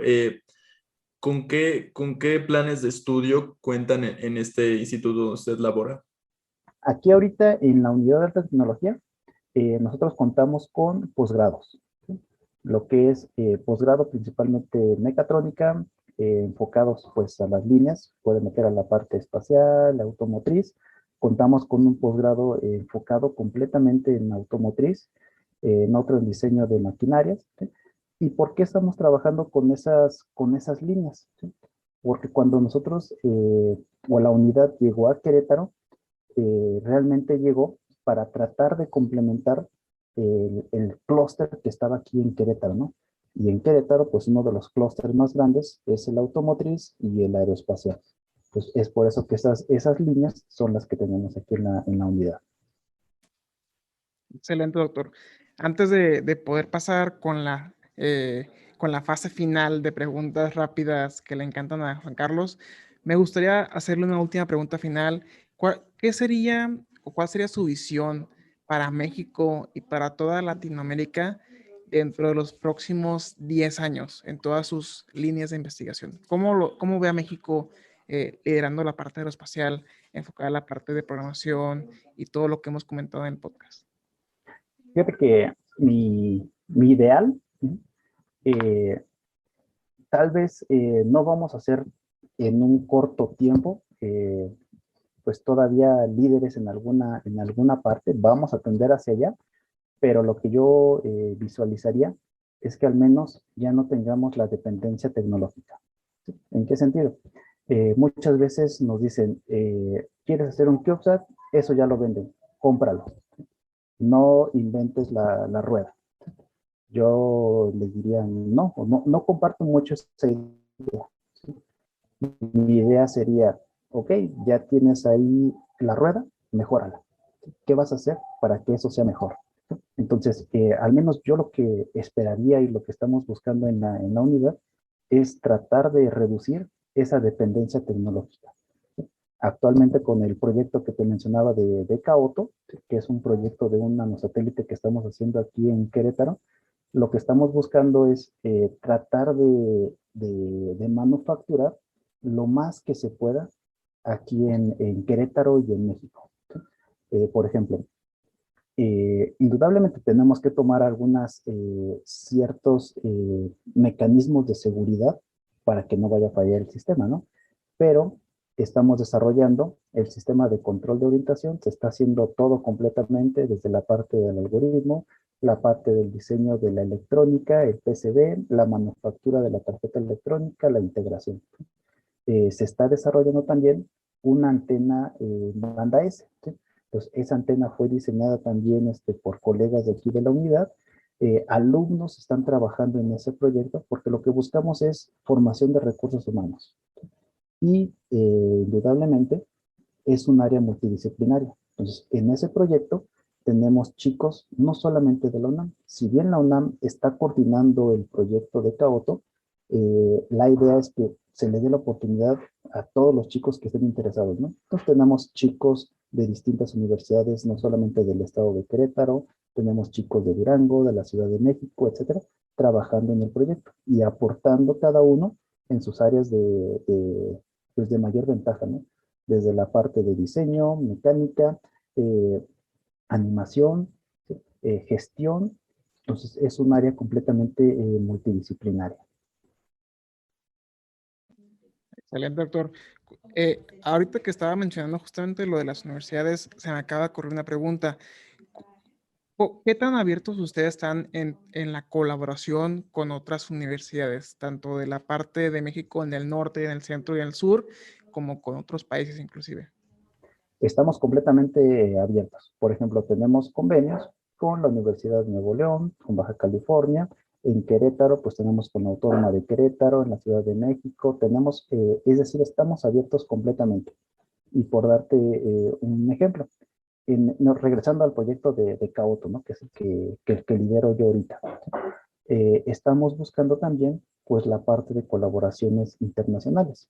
¿Con qué planes de estudio cuentan en este instituto donde usted labora? Aquí ahorita en la unidad de alta tecnología, nosotros contamos con posgrados, ¿sí? Lo que es posgrado principalmente mecatrónica, enfocados pues a las líneas, pueden meter a la parte espacial, automotriz. Contamos con un posgrado enfocado completamente en automotriz, en otro en diseño de maquinarias, ¿sí? ¿Y por qué estamos trabajando con esas líneas? ¿Sí? Porque cuando nosotros o la unidad llegó a Querétaro, realmente llegó para tratar de complementar el clúster que estaba aquí en Querétaro, ¿no? Y en Querétaro, pues uno de los clústeres más grandes es el automotriz y el aeroespacial. Pues es por eso que esas líneas son las que tenemos aquí en la unidad. Excelente, doctor. Antes de poder pasar con la fase final de preguntas rápidas que le encantan a Juan Carlos, me gustaría hacerle una última pregunta final. ¿Qué sería o cuál sería su visión para México y para toda Latinoamérica dentro de los próximos 10 años en todas sus líneas de investigación? ¿Cómo ve a México liderando la parte aeroespacial, enfocada en la parte de programación y todo lo que hemos comentado en el podcast? Fíjate que mi ideal, eh, tal vez no vamos a ser en un corto tiempo, pues todavía líderes en alguna parte, vamos a tender hacia allá, pero lo que yo visualizaría es que al menos ya no tengamos la dependencia tecnológica. ¿En qué sentido? Muchas veces nos dicen, ¿quieres hacer un CubeSat? Eso ya lo venden, cómpralo. No inventes la rueda. Yo les diría, no comparto mucho esa idea. Mi idea sería, ok, ya tienes ahí la rueda, mejórala. ¿Qué vas a hacer para que eso sea mejor? Entonces, al menos yo lo que esperaría y lo que estamos buscando en la unidad es tratar de reducir esa dependencia tecnológica. Actualmente con el proyecto que te mencionaba de Caoto, que es un proyecto de un nanosatélite que estamos haciendo aquí en Querétaro, lo que estamos buscando es tratar de manufacturar lo más que se pueda aquí en Querétaro y en México. Por ejemplo, indudablemente tenemos que tomar algunos ciertos mecanismos de seguridad para que no vaya a fallar el sistema, ¿no? Pero estamos desarrollando el sistema de control de orientación, se está haciendo todo completamente desde la parte del algoritmo, la parte del diseño de la electrónica, el PCB, la manufactura de la tarjeta electrónica, la integración. Se está desarrollando también una antena banda S, ¿sí? Entonces, esa antena fue diseñada también por colegas de aquí de la unidad. Alumnos están trabajando en ese proyecto porque lo que buscamos es formación de recursos humanos. Y indudablemente es un área multidisciplinaria. Entonces, en ese proyecto tenemos chicos no solamente de la UNAM. Si bien la UNAM está coordinando el proyecto de Caoto, la idea es que se le dé la oportunidad a todos los chicos que estén interesados, ¿no? Entonces tenemos chicos de distintas universidades, no solamente del estado de Querétaro, tenemos chicos de Durango, de la Ciudad de México, etcétera, trabajando en el proyecto y aportando cada uno en sus áreas pues de mayor ventaja, ¿no? Desde la parte de diseño, mecánica, eh, animación, gestión. Entonces es un área completamente multidisciplinaria. Excelente, doctor. Ahorita que estaba mencionando justamente lo de las universidades, se me acaba de ocurrir una pregunta. ¿Qué tan abiertos ustedes están en la colaboración con otras universidades, tanto de la parte de México en el norte, en el centro y en el sur, como con otros países inclusive? Estamos completamente abiertos. Por ejemplo, tenemos convenios con la Universidad de Nuevo León, con Baja California, en Querétaro, pues tenemos con la Autónoma de Querétaro, en la Ciudad de México, tenemos, es decir, estamos abiertos completamente. Y por darte un ejemplo, regresando al proyecto de Caoto, ¿no? Que es el que lidero yo ahorita, estamos buscando también pues la parte de colaboraciones internacionales.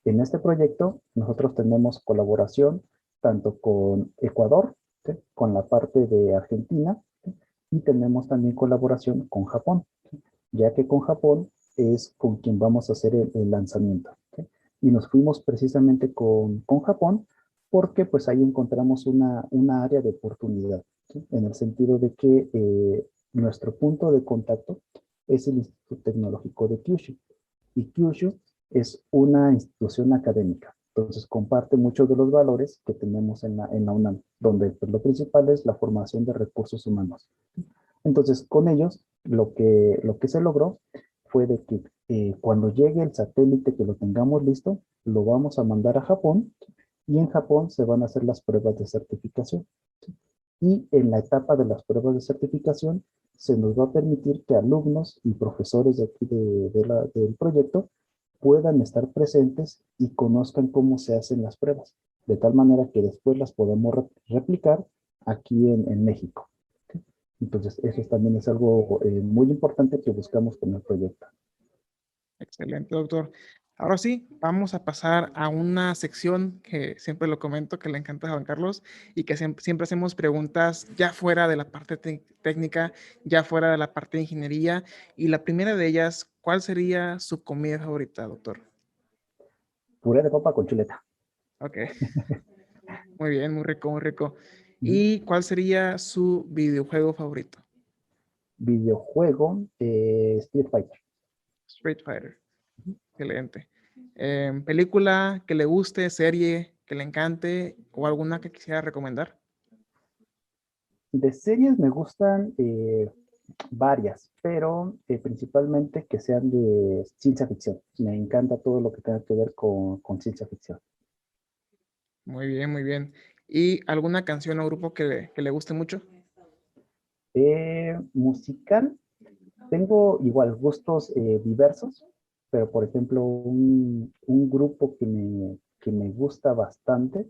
En este proyecto nosotros tenemos colaboración tanto con Ecuador, ¿sí? Con la parte de Argentina, ¿sí? Y tenemos también colaboración con Japón, ¿sí? Ya que con Japón es con quien vamos a hacer el lanzamiento, ¿sí? Y nos fuimos precisamente con Japón porque pues ahí encontramos una área de oportunidad, ¿sí? En el sentido de que nuestro punto de contacto es el Instituto Tecnológico de Kyushu. Y Kyushu es una institución académica. Entonces comparte muchos de los valores que tenemos en la UNAM, donde pues, lo principal es la formación de recursos humanos. Entonces con ellos lo que se logró fue de que cuando llegue el satélite que lo tengamos listo, lo vamos a mandar a Japón y en Japón se van a hacer las pruebas de certificación. Y en la etapa de las pruebas de certificación se nos va a permitir que alumnos y profesores de aquí del proyecto puedan estar presentes y conozcan cómo se hacen las pruebas, de tal manera que después las podamos replicar aquí en México. Entonces, eso también es algo muy importante que buscamos con el proyecto. Excelente, doctor. Ahora sí, vamos a pasar a una sección que siempre lo comento, que le encanta a Juan Carlos y que siempre hacemos preguntas ya fuera de la parte técnica, ya fuera de la parte de ingeniería. Y la primera de ellas, ¿cuál sería su comida favorita, doctor? Puré de papa con chuleta. Ok, muy bien, muy rico, muy rico. Ujú. ¿Y cuál sería su videojuego favorito? Videojuego, Street Fighter. Street Fighter. Excelente. ¿Película que le guste, serie que le encante o alguna que quisiera recomendar? De series me gustan varias, pero principalmente que sean de ciencia ficción. Me encanta todo lo que tenga que ver con ciencia ficción. Muy bien, muy bien. ¿Y alguna canción o grupo que le guste mucho? Musical, tengo igual gustos diversos, pero por ejemplo, un grupo que me gusta bastante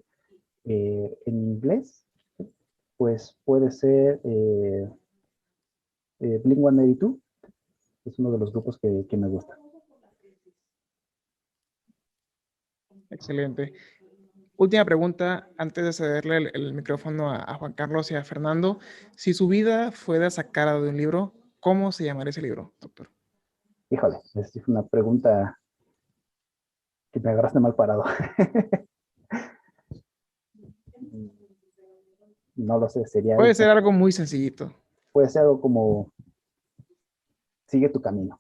en inglés, pues puede ser Blink-182, es uno de los grupos que me gusta. Excelente. Última pregunta antes de cederle el micrófono a Juan Carlos y a Fernando. Si su vida fuera sacada de un libro, ¿cómo se llamaría ese libro, doctor? Híjole, es una pregunta que me agarraste mal parado. No lo sé, sería Puede algo ser como, algo muy sencillito. puede ser algo como sigue tu camino.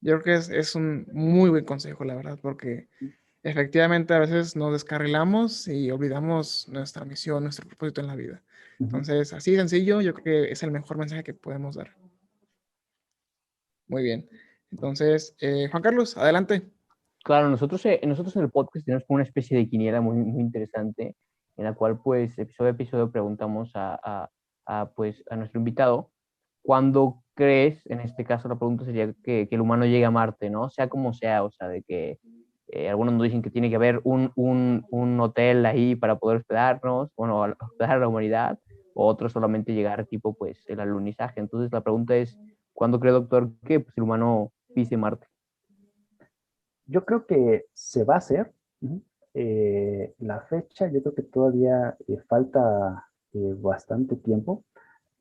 Yo creo que es un muy buen consejo, la verdad, porque efectivamente a veces nos descarrilamos y olvidamos nuestra misión, nuestro propósito en la vida. Ujú. Entonces, así de sencillo, yo creo que es el mejor mensaje que podemos dar. Muy bien. Entonces, Juan Carlos, adelante. Claro, nosotros en el podcast tenemos como una especie de quiniela muy, muy interesante, en la cual pues episodio a episodio preguntamos pues, a nuestro invitado, ¿cuándo crees, en este caso la pregunta sería que el humano llegue a Marte, ¿no? Sea como sea, o sea, de que algunos nos dicen que tiene que haber un hotel ahí para poder hospedarnos, bueno, hospedar a la humanidad, o otros solamente llegar tipo pues el alunizaje. Entonces la pregunta es, ¿cuándo cree, doctor, que pues, el humano pise Marte? Yo creo que se va a hacer. Ujú. La fecha, yo creo que todavía falta bastante tiempo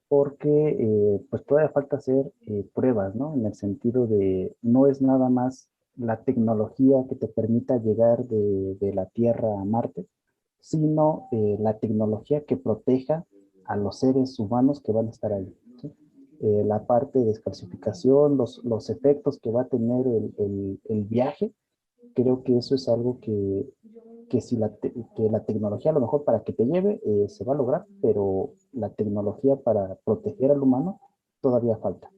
porque pues todavía falta hacer pruebas, ¿no? En el sentido de no es nada más la tecnología que te permita llegar de la Tierra a Marte, sino la tecnología que proteja a los seres humanos que van a estar ahí. ¿Sí? La parte de descalcificación, los efectos que va a tener el viaje, creo que eso es algo que si que la tecnología a lo mejor para que te lleve se va a lograr, pero la tecnología para proteger al humano todavía falta.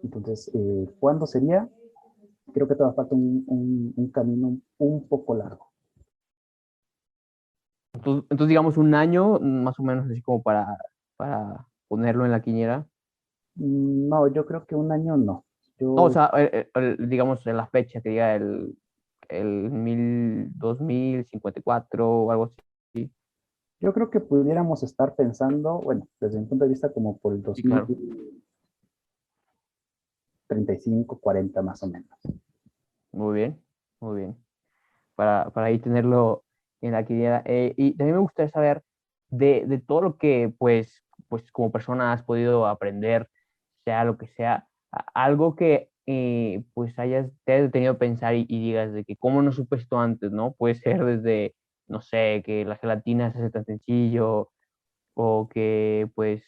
Entonces, ¿cuándo sería? Creo que todavía falta un camino un poco largo. Entonces, digamos un año, más o menos así como para ponerlo en la quiniera. No, yo creo que un año no. No, o Yo, sea, digamos en la fecha, que diga el 2054 o algo así. yo creo que pudiéramos estar pensando, bueno, desde mi punto de vista como por el Sí, claro. 2035, 40 más o menos. Muy bien, muy bien. Para ahí tenerlo en la quiniela. Y también me gustaría saber de todo lo que, pues como persona has podido aprender, sea lo que sea, algo que pues te hayas detenido a pensar y digas de que cómo no supe esto antes, ¿no? Puede ser desde, no sé, que la gelatina se hace tan sencillo o que pues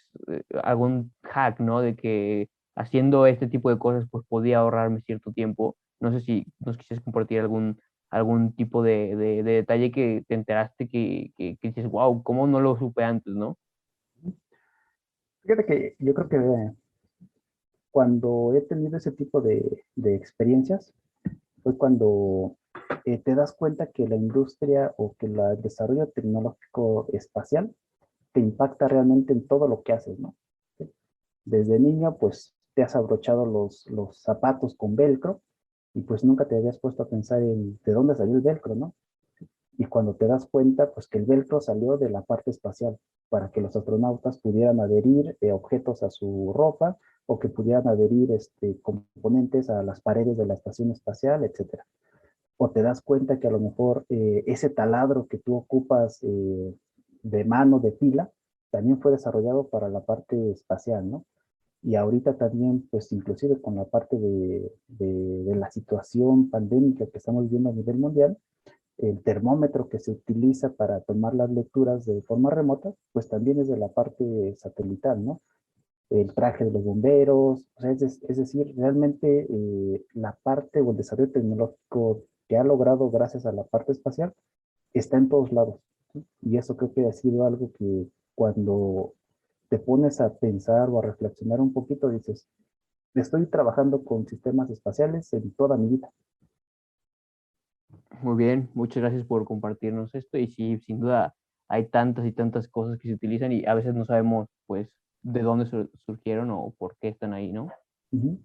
algún hack, ¿no? De que haciendo este tipo de cosas pues podía ahorrarme cierto tiempo. No sé si nos quisieras compartir algún tipo de detalle que te enteraste que dices, wow, ¿cómo no lo supe antes, no? Fíjate que yo creo que cuando he tenido ese tipo de experiencias, fue cuando te das cuenta que la industria o que el desarrollo tecnológico espacial te impacta realmente en todo lo que haces, ¿no? Desde niño, pues te has abrochado los zapatos con velcro y pues nunca te habías puesto a pensar en de dónde salió el velcro, ¿no? Y cuando te das cuenta, pues que el velcro salió de la parte espacial para que los astronautas pudieran adherir objetos a su ropa o que pudieran adherir componentes a las paredes de la estación espacial, etcétera. o te das cuenta que a lo mejor ese taladro que tú ocupas de mano, de pila, también fue desarrollado para la parte espacial, ¿no? Y ahorita también, pues inclusive con la parte de la situación pandémica que estamos viviendo a nivel mundial, el termómetro que se utiliza para tomar las lecturas de forma remota, pues también es de la parte satelital, ¿no? El traje de los bomberos, o sea, es decir, realmente la parte o el desarrollo tecnológico que ha logrado gracias a la parte espacial está en todos lados, ¿sí? Y eso creo que ha sido algo que cuando te pones a pensar o a reflexionar un poquito, dices, estoy trabajando con sistemas espaciales en toda mi vida. Muy bien, muchas gracias por compartirnos esto. Y sí, sin duda hay tantas y tantas cosas que se utilizan y a veces no sabemos, pues, de dónde surgieron o por qué están ahí, ¿no? Ujú.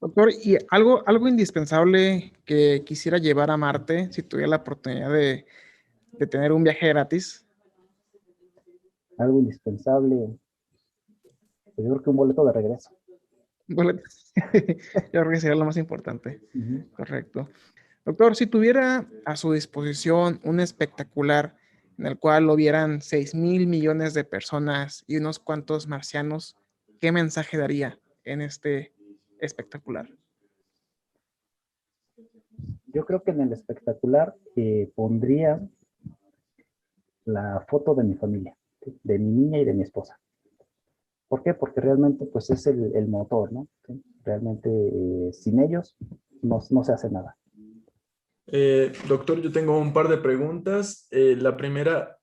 Doctor, y algo indispensable que quisiera llevar a Marte, si tuviera la oportunidad de tener un viaje gratis. Algo indispensable, pues yo creo que un boleto de regreso. Boletos. Yo creo que sería lo más importante. Ujú. Correcto. Doctor, si tuviera a su disposición un espectacular en el cual lo vieran 6.000 millones de personas y unos cuantos marcianos, ¿qué mensaje daría en este espectacular? Yo creo que en el espectacular pondría la foto de mi familia, ¿sí? De mi niña y de mi esposa. ¿Por qué? Porque realmente pues es el motor, ¿no? ¿Sí? Realmente sin ellos no se hace nada. Doctor, yo tengo un par de preguntas. La primera,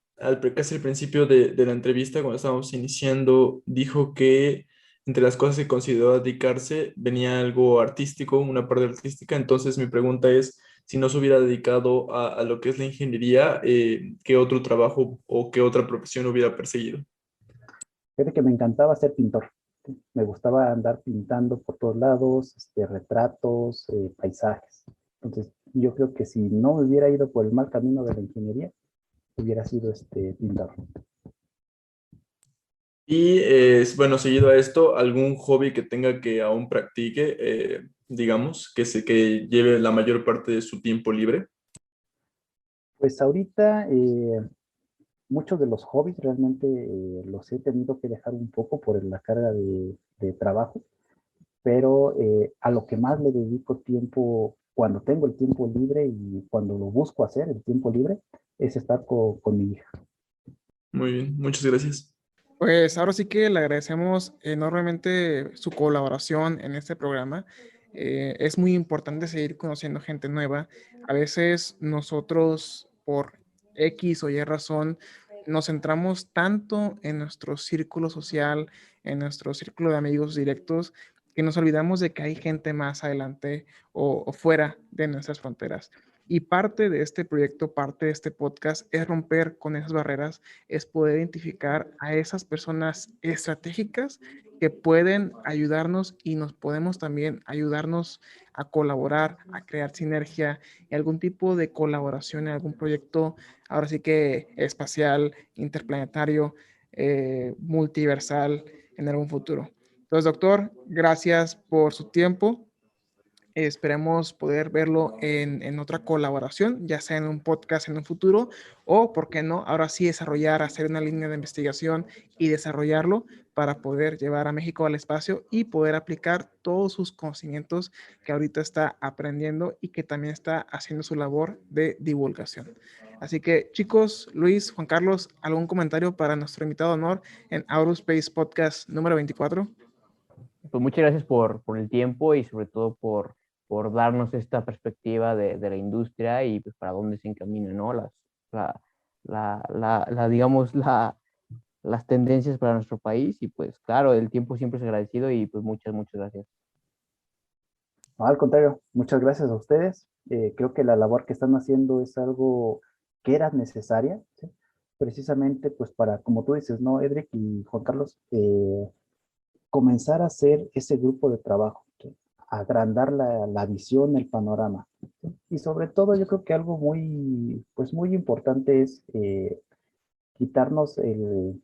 casi al principio de la entrevista, cuando estábamos iniciando, dijo que entre las cosas que consideró dedicarse venía algo artístico, una parte artística. Entonces, mi pregunta es, si no se hubiera dedicado a lo que es la ingeniería, ¿qué otro trabajo o qué otra profesión hubiera perseguido? Fíjate que me encantaba ser pintor, ¿sí? Me gustaba andar pintando por todos lados, retratos, paisajes. Entonces, yo creo que si no me hubiera ido por el mal camino de la ingeniería, hubiera sido pintor. Y bueno, seguido a esto, algún hobby que tenga que aún practique, digamos, que lleve la mayor parte de su tiempo libre. Pues ahorita muchos de los hobbies realmente los he tenido que dejar un poco por la carga de trabajo, pero a lo que más le dedico tiempo cuando tengo el tiempo libre y cuando lo busco hacer, el tiempo libre, es estar con mi hija. Muy bien, muchas gracias. Pues ahora sí que le agradecemos enormemente su colaboración en este programa. Es muy importante seguir conociendo gente nueva. A veces nosotros, por X o Y razón, nos centramos tanto en nuestro círculo social, en nuestro círculo de amigos directos, que nos olvidamos de que hay gente más adelante o fuera de nuestras fronteras. Y parte de este proyecto, parte de este podcast, es romper con esas barreras, es poder identificar a esas personas estratégicas que pueden ayudarnos y nos podemos también ayudarnos a colaborar, a crear sinergia y algún tipo de colaboración en algún proyecto, ahora sí que espacial, interplanetario, multiversal en algún futuro. Entonces, doctor, gracias por su tiempo. Esperemos poder verlo en otra colaboración, ya sea en un podcast en un futuro o, ¿por qué no? Ahora sí desarrollar, hacer una línea de investigación y desarrollarlo para poder llevar a México al espacio y poder aplicar todos sus conocimientos que ahorita está aprendiendo y que también está haciendo su labor de divulgación. Así que chicos, Luis, Juan Carlos, ¿algún comentario para nuestro invitado de honor en Aerospace Podcast número 24? Pues muchas gracias por el tiempo y sobre todo por darnos esta perspectiva de la industria y pues para dónde se encamina, ¿no? La, digamos, las tendencias para nuestro país y pues claro, el tiempo siempre es agradecido y pues muchas gracias. No, al contrario, muchas gracias a ustedes. Creo que la labor que están haciendo es algo que era necesaria, ¿sí? Precisamente pues para, como tú dices, ¿no, Edric y Juan Carlos? Comenzar a hacer ese grupo de trabajo, ¿sí? Agrandar la visión, el panorama, ¿sí? Y sobre todo yo creo que algo muy, pues muy importante es quitarnos el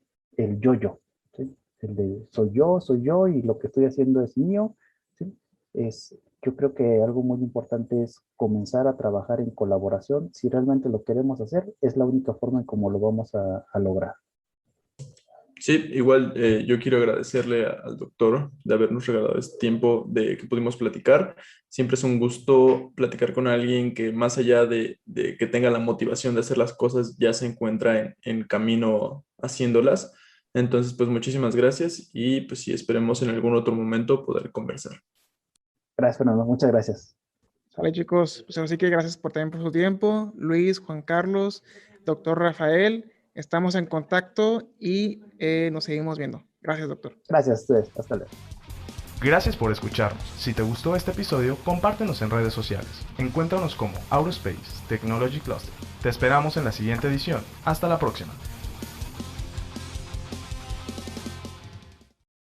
yo-yo, ¿sí? El de soy yo y lo que estoy haciendo es mío, ¿sí? Es yo creo que algo muy importante es comenzar a trabajar en colaboración. Si realmente lo queremos hacer, es la única forma en cómo lo vamos a lograr. Sí, igual yo quiero agradecerle al doctor de habernos regalado este tiempo de que pudimos platicar. Siempre es un gusto platicar con alguien que más allá de que tenga la motivación de hacer las cosas, ya se encuentra en camino haciéndolas. Entonces, pues muchísimas gracias y pues sí, esperemos en algún otro momento poder conversar. Gracias, Fernando. Muchas gracias. Vale, chicos, pues así que gracias también por su tiempo. Luis, Juan Carlos, doctor Rafael, estamos en contacto y nos seguimos viendo. Gracias, doctor. Gracias a ustedes. Hasta luego. Gracias por escucharnos. Si te gustó este episodio, compártenos en redes sociales. Encuéntranos como Aurospace Technology Cluster. Te esperamos en la siguiente edición. Hasta la próxima.